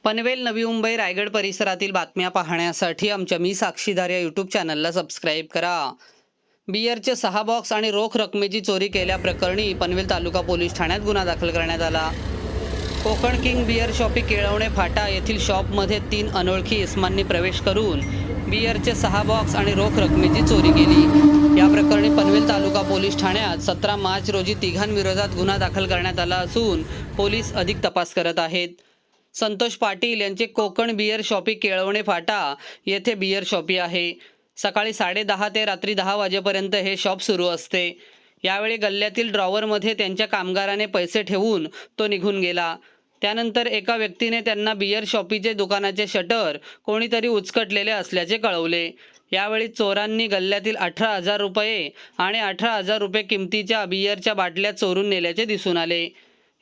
पनवेल, नवी मुंबई, रायगड परिसरातील बातम्या पाहण्यासाठी आमच्या मी साक्षीदार या यूट्यूब चॅनलला सबस्क्राईब करा. बियरचे 6 बॉक्स आणि रोख रकमेची चोरी केल्याप्रकरणी पनवेल तालुका पोलीस ठाण्यात गुन्हा दाखल करण्यात आला. Konkan king beer shoppe Kelavane फाटा येथील शॉपमध्ये 3 अनोळखी इसमांनी प्रवेश करून बियरचे 6 बॉक्स आणि रोख रकमेची चोरी केली. या प्रकरणी पनवेल तालुका पोलीस ठाण्यात 17 मार्च रोजी तिघांविरोधात गुन्हा दाखल करण्यात आला असून पोलीस अधिक तपास करत आहेत. संतोष पाटील यांचे कोकण बियर शॉपी केळवणे फाटा येथे बियर शॉपी आहे. सकाळी 10:30 ते रात्री 10 वाजेपर्यंत हे शॉप सुरू असते. यावेळी गल्ल्यातील ड्रॉवरमध्ये त्यांच्या कामगाराने पैसे ठेवून तो निघून गेला. त्यानंतर एका व्यक्तीने त्यांना बियर शॉपीचे दुकानाचे शटर कोणीतरी उचकटलेले असल्याचे कळवले. यावेळी चोरांनी गल्ल्यातील 18,000 रुपये आणि 18,000 रुपये किमतीच्या बियरच्या बाटल्या चोरून नेल्याचे दिसून आले.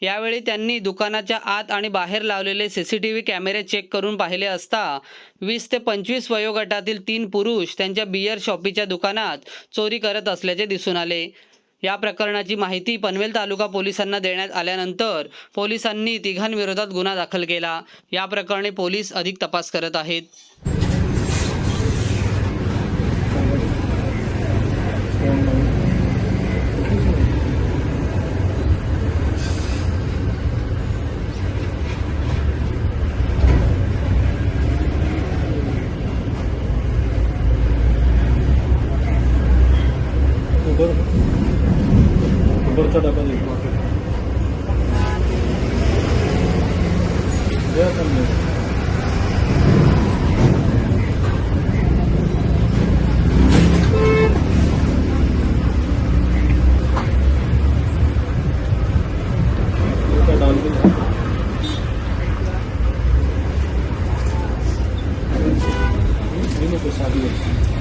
यावेळी त्यांनी दुकानाच्या आत आणि बाहेर लावलेले CCTV कॅमेरे चेक करून पाहिले असता 20 ते 25 वयोगटातील 3 पुरुष त्यांच्या बियर शॉपीच्या दुकानात चोरी करत असल्याचे दिसून आले. या प्रकरणाची माहिती पनवेल तालुका पोलिसांना देण्यात आल्यानंतर पोलिसांनी तिघांविरोधात गुन्हा दाखल केला. या प्रकरणी पोलीस अधिक तपास करत आहेत. ऊबरचा डबा देखो डाल के शादी